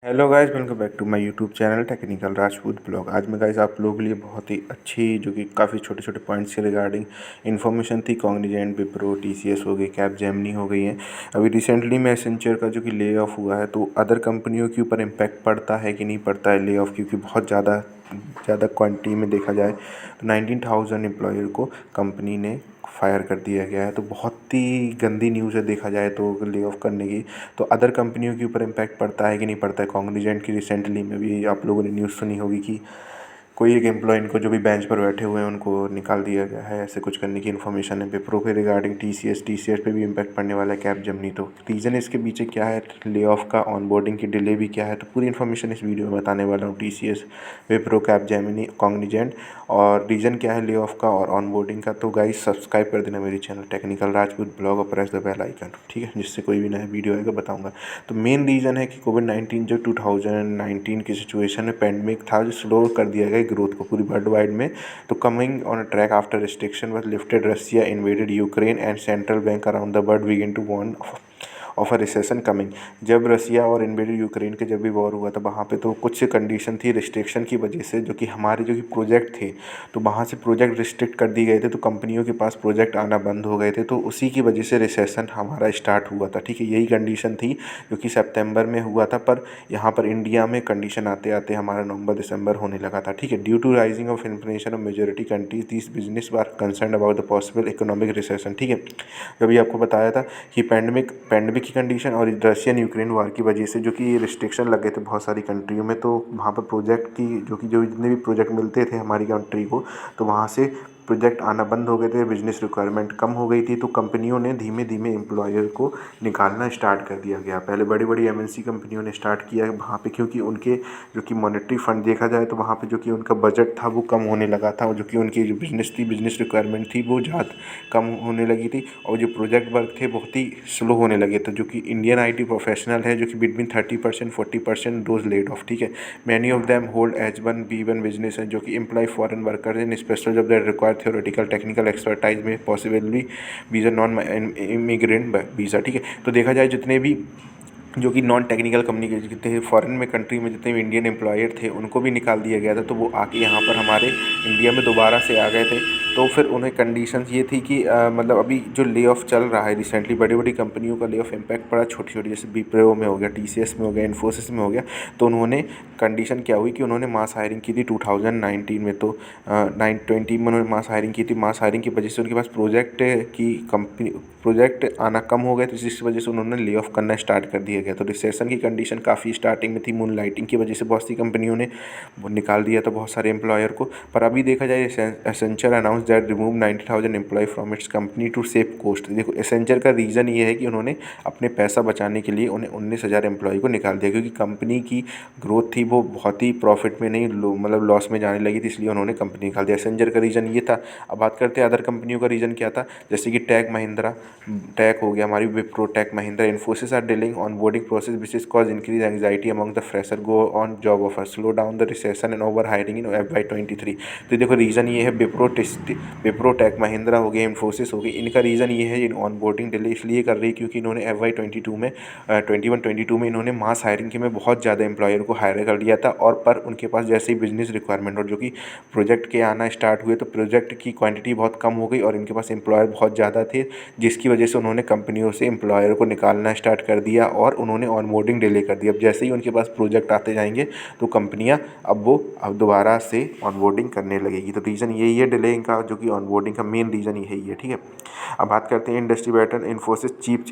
Hello guys, welcome back to my YouTube channel technical Rajput blog. आज मैं guys आप लोगों के लिए बहुत ही अच्छी जो कि काफ़ी छोटे छोटे पॉइंट्स के रिगार्डिंग इन्फॉर्मेशन थी। कॉग्निजेंट, विप्रो, टीसीएस हो गई, कैप जेमिनी हो गई हैं। अभी रिसेंटली में एसेंचर का जो कि ले ऑफ हुआ है, तो अदर कंपनियों के ऊपर इम्पैक्ट पड़ता है कि नहीं पड़ता है ले ऑफ, क्योंकि बहुत ज़्यादा ज़्यादा क्वांटिटी में देखा जाए तो 19,000 एम्प्लॉयर को कंपनी ने फायर कर दिया गया है। तो बहुत ही गंदी न्यूज़ है देखा जाए तो ले ऑफ करने की। तो अदर कंपनियों के ऊपर इम्पैक्ट पड़ता है कि नहीं पड़ता है। कॉग्निजेंट की रिसेंटली में भी आप लोगों ने न्यूज़ सुनी होगी कि कोई एक एम्प्लॉय इनको जो भी बेंच पर बैठे हुए हैं उनको निकाल दिया गया है, ऐसे कुछ करने की इन्फॉर्मेशन है। विप्रो के रिगार्डिंग टीसीएस पे भी इम्पैक्ट पड़ने वाला है, कैप जेमिनी। तो रीज़न इसके पीछे क्या है, ले ऑफ का, ऑनबोर्डिंग की डिले भी क्या है, तो पूरी इन्फॉर्मेशन इस वीडियो में बताने वाला हूँ। TCS, Wipro, cap Gemini, Cognizant, और रीज़न क्या है ले ऑफ का और ऑनबोर्डिंग का। तो गाइस सब्सक्राइब कर देना मेरे चैनल टेक्निकल राजपूत ब्लॉग और प्रेस द बेल आइकन, ठीक है, जिससे कोई भी नया वीडियो आएगा बताऊंगा। तो मेन रीज़न है कि कोविड-19 जो 2019 की सिचुएशन में पेंडेमिक था, जो स्लो कर दिया गया ग्रोथ को पूरी वर्ल्ड वाइड में। तो coming on a track after restriction was lifted, Russia invaded Ukraine and central bank around the world begin to warn of a recession coming. जब रसिया और इन्वेडेड यूक्रेन के जब भी वॉर हुआ था, वहाँ पे तो कुछ कंडीशन थी रिस्ट्रिक्शन की वजह से, जो कि हमारे जो कि प्रोजेक्ट थे, तो वहाँ से प्रोजेक्ट रिस्ट्रिक्ट कर दिए गए थे, तो कंपनियों के पास प्रोजेक्ट आना बंद हो गए थे। तो उसी की वजह से रिसेशन हमारा स्टार्ट हुआ था, ठीक है। यही कंडीशन थी जो कि सितंबर में हुआ था, पर यहाँ पर इंडिया में कंडीशन आते आते हमारा नवंबर दिसंबर होने लगा था, ठीक है। Due to rising of inflation of majority countries this business were concern about the possible economic recession, ठीक है। अभी आपको बताया था कि पैंडमिक पैंडमिक की कंडीशन और रशियन यूक्रेन वार की वजह से जो कि रिस्ट्रिक्शन लगे थे बहुत सारी कंट्रियों में, तो वहाँ पर प्रोजेक्ट की जो जितने भी प्रोजेक्ट मिलते थे हमारी कंट्री को, तो वहाँ से प्रोजेक्ट आना बंद हो गए थे, बिजनेस रिक्वायरमेंट कम हो गई थी। तो कंपनियों ने धीमे धीमे एम्प्लॉयर को निकालना स्टार्ट कर दिया गया। पहले बड़ी बड़ी एमएनसी कंपनियों ने स्टार्ट किया है वहाँ पे, क्योंकि उनके जो कि मॉनेटरी फंड देखा जाए तो वहाँ पे जो कि उनका बजट था वो कम होने लगा था, और जो कि उनकी जो बिजनेस थी, बिजनेस रिक्वायरमेंट थी, वो ज़्यादा कम होने लगी थी, और जो प्रोजेक्ट वर्क थे बहुत ही स्लो होने लगे थे। जो कि इंडियन आईटी प्रोफेशनल है, जो कि बिटवीन 30% 40% दोज लेड ऑफ, ठीक है। Many of them hold H1B1 business है, जो कि employ foreign worker in special job that require theoretical technical expertise में possibly visa non immigrant visa, ठीक है। तो देखा जाए जितने भी जो कि नॉन टेक्निकल कंपनी के जितने फॉरेन में कंट्री में जितने भी इंडियन एम्प्लॉयर थे उनको भी निकाल दिया गया था, तो वो आके यहाँ पर हमारे इंडिया में दोबारा से आ गए थे। तो फिर उन्हें कंडीशंस ये थी कि मतलब अभी जो ले ऑफ चल रहा है रिसेंटली, बड़ी बड़ी कंपनियों का ले ऑफ इम्पैक्ट पड़ा, छोटी छोटी जैसे विप्रो में हो गया, टीसीएस में हो गया, इन्फोसिस में हो गया। तो उन्होंने कंडीशन क्या हुई कि उन्होंने मास हायरिंग की थी 2019 में, तो 920 में उन्होंने मास हायरिंग की थी। मास हायरिंग की वजह से उनके पास प्रोजेक्ट आना कम हो गए, तो जिस वजह से उन्होंने ले ऑफ करना स्टार्ट कर दिया गया। तो रिसेशन की कंडीशन काफ़ी स्टार्टिंग में थी, मून लाइटिंग की वजह से बहुत सी कंपनियों ने वो निकाल दिया था बहुत सारे एम्प्लॉयर को। पर अभी देखा जाए Accenture announce that remove 90,000 employ from its company to save cost. देखो एसेंचर का रीज़न ये है कि उन्होंने अपने पैसा बचाने के लिए उन्हें 19,000 एम्प्लॉय को निकाल दिया, क्योंकि कंपनी की ग्रोथ थी वो बहुत ही प्रॉफिट में नहीं, मतलब लॉस में जाने लगी थी, इसलिए उन्होंने कंपनी निकाल दिया। एसेंचर का रीज़न ये था। अब बात करते हैं अदर कंपनियों का रीज़न क्या था, जैसे कि टेक हो गया, हमारी Wipro, tech Mahindra, Infosys are dealing on boarding process which is cause increase anxiety among the fresher go on job offer, slow down the recession and over hiring in FY23। तो देखो रीज़न ये है, विप्रो, टेक महिंद्रा हो गया, इन्फोसिस हो गई, इनका रीज़न ये है, इन ऑन बोर्डिंग डिले इसलिए कर रही है क्योंकि इन्होंने FY22 में 21-22 में इन्होंने मास हायरिंग के में बहुत ज़्यादा एम्प्लॉयर को हायर कर लिया था, और पर उनके पास जैसे ही बिजनेस रिक्वायरमेंट और जो कि प्रोजेक्ट के आना स्टार्ट हुए, तो प्रोजेक्ट की क्वांटिटी बहुत कम हो गई और इनके पास एम्प्लॉयर बहुत ज़्यादा थे, जिसकी वजह से उन्होंने कंपनियों से एम्प्लॉयर को निकालना स्टार्ट कर दिया और उन्होंने ऑनबोर्डिंग डिले कर दी। अब जैसे ही उनके पास प्रोजेक्ट आते जाएंगे तो कंपनियां अब दोबारा से ऑनबोर्डिंग करने लगेगी। तो रीज़न यही है डिले का, जो कि ऑनबोर्डिंग का मेन रीज़न यही है, ठीक है। अब बात करते हैं इंडस्ट्री पैटर्न,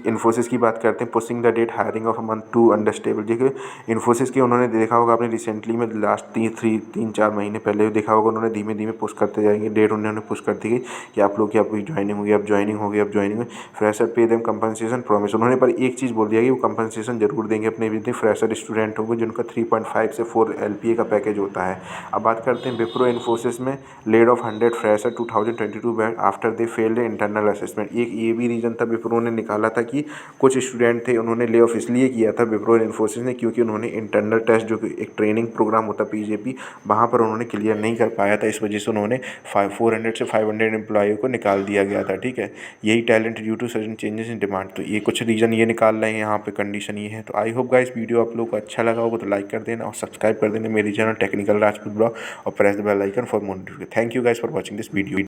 इन्फोसिस की बात करते हैं। Pushing the date hiring of a month to understandable. देखिए इन्फोसिस की उन्होंने देखा होगा आपने रिसेंटली में, लास्ट 3-4 महीने पहले देखा होगा, उन्होंने धीमे धीमे पुश करते जाएंगे, डेट उन्होंने पुश कर दी गई कि आप लोग की आपकी ज्वाइनिंग होगी, अब ज्वाइनिंग होगी, अब ज्वाइनिंग होगी। Fresher pay them compensation promise, उन्होंने पर एक चीज़ बोल दिया कि वो कंपनसेशन जरूर देंगे अपने जितने फ्रेशर स्टूडेंट होंगे जिनका 3.5 से 4 LPA का पैकेज होता है। अब बात करते हैं विप्रो इन्फोसिस में, laid off 100 fresher 2022 batch after they failed internal assessment. एक ये भी रीज़न था विप्रो ने निकाला था कि कुछ स्टूडेंट थे, उन्होंने ले ऑफ इसलिए किया था विप्रो इन्फोसिस ने क्योंकि उन्होंने इंटरनल टेस्ट जो कि एक ट्रेनिंग प्रोग्राम होता पीजेपी, वहाँ पर उन्होंने क्लियर नहीं कर पाया था, इस वजह से उन्होंने 400 से 500 एम्प्लॉय को निकाल दिया गया था। ठीक है, यही talent due to sudden changes in demand, तो ये कुछ रीज़न ये निकाल रहे हैं यहाँ पे, कंडीशन ये है। तो आई होप गाइस वीडियो आप लोग को अच्छा लगा होगा, तो लाइक कर देना और सब्सक्राइब कर देना मेरी चैनल टेक्निकल राजपूत ब्लॉग, और press the bell icon for more notification. Thank you guys for watching this video.